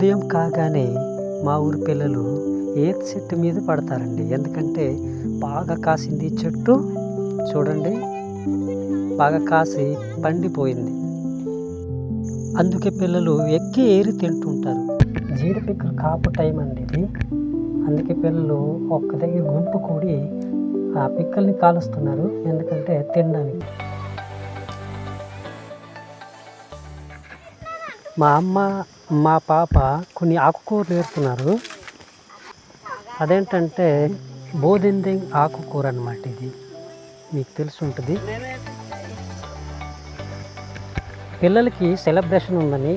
ఉదయం కాగానే మా ఊరి పిల్లలు ఈత చెట్టు మీద పడతారండి. ఎందుకంటే బాగా కాసింది చెట్టు, చూడండి బాగా కాసి పండిపోయింది. అందుకే పిల్లలు ఎక్కి ఏరి తింటుంటారు. జీడిపిక్కలు కాపు టైం అండి ఇది. అందుకే పిల్లలు ఒక్క దగ్గర గుంపు కూడి ఆ పిక్కల్ని కాలుస్తున్నారు, ఎందుకంటే తినడానికి. మా అమ్మ మా పాప కొన్ని ఆకుకూరలు వేస్తున్నారు. అదేంటంటే బోధిందింగ్ ఆకుకూర అన్నమాట. ఇది మీకు తెలిసి ఉంటుంది. పిల్లలకి సెలబ్రేషన్ ఉందని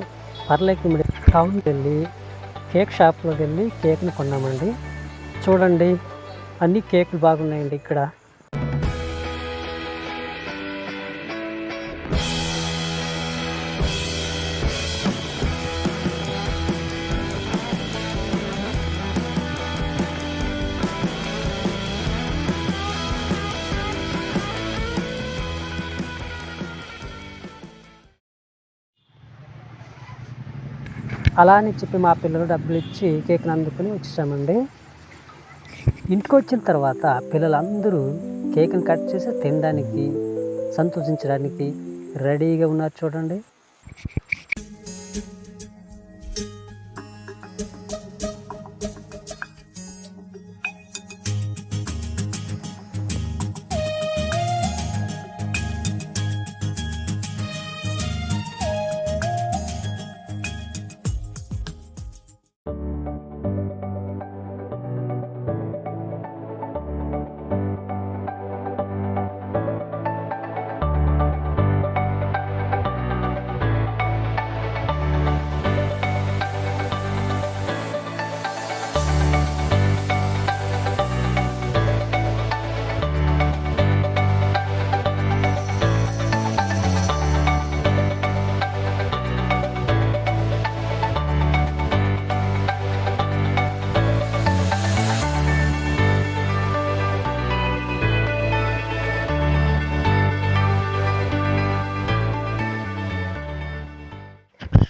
పర్లేకి టౌన్కి వెళ్ళి కేక్ షాప్లోకి వెళ్ళి కేక్ని కొన్నామండి. చూడండి అన్ని కేకులు బాగున్నాయండి ఇక్కడ. అలా అని చెప్పి మా పిల్లలు డబ్బులు ఇచ్చి కేక్ని అందుకుని వచ్చేసామండి. ఇంటికి వచ్చిన తర్వాత పిల్లలందరూ కేక్ని కట్ చేసి తినడానికి, సంతోషించడానికి రెడీగా ఉన్నారు చూడండి.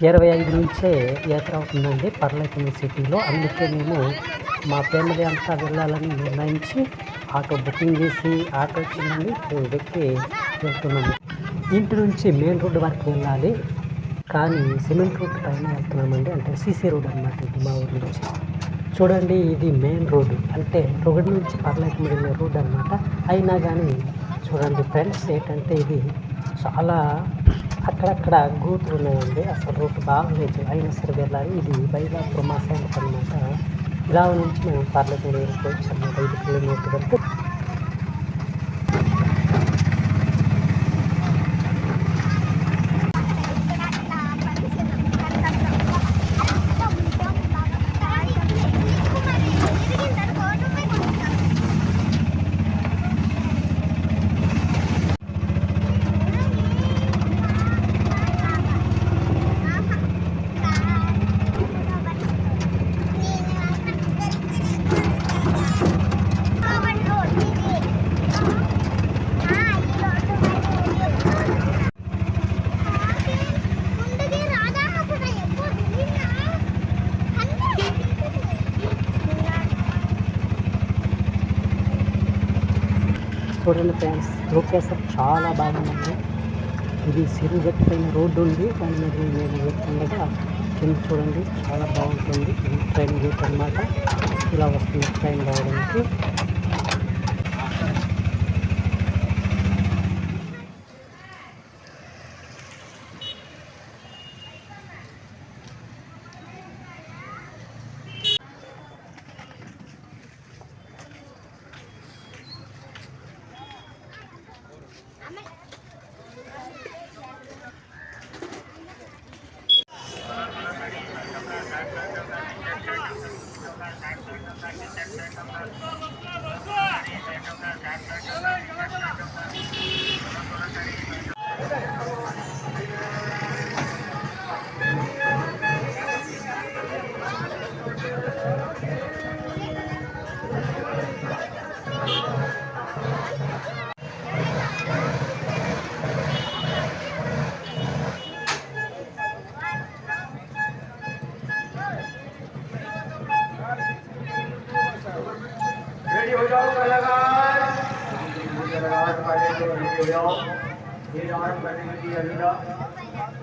ఇరవై 25 నుంచే యాత్ర అవుతుందండి పర్లేకి సిటీలో. అందుకే మేము మా ఫ్యామిలీ అంతా వెళ్ళాలని నిర్ణయించి ఆటో బుకింగ్ చేసి ఆటో వచ్చిందండి ఎక్కి వెళ్తున్నాము. ఇంటి నుంచి మెయిన్ రోడ్డు వరకు వెళ్ళాలి, కానీ సిమెంట్ రోడ్డు పైన వెళ్తున్నామండి. అంటే సీసీ రోడ్ అన్నమాట ఇది మా ఊరి నుంచి. చూడండి ఇది మెయిన్ రోడ్డు, అంటే రోడ్డు నుంచి పర్లేకి వెళ్ళే రోడ్డు అన్నమాట. అయినా కానీ చూడండి ఫ్రెండ్స్, ఏంటంటే ఇది చాలా అక్కడక్కడ గూతులు ఉన్నాయండి. అసలు రోడ్డు బాగలేదు, అయినా సరే వెళ్ళాలి. ఇది బైలాపురం మా సైడ్ అనమాట. ఇలా నుంచి మేము పర్లేకి వెళ్ళిపోవచ్చు అన్నమాట. 5 కిలోమీటర్లు వరకు. చూడండి ఫ్రెండ్స్, లొకేషన్ చాలా బాగుందండి. ఇది సిరుగట్టు పైన రోడ్డు ఉంది, దాని మీద మేము వెళ్తుండగా కింద చూడండి చాలా బాగుంటుంది. ఇది ట్రైన్ గేట్ అన్నమాట. ఇలా వస్తుంది ట్రైన్ రావడానికి. ये आरंभ करने के लिए अभिनव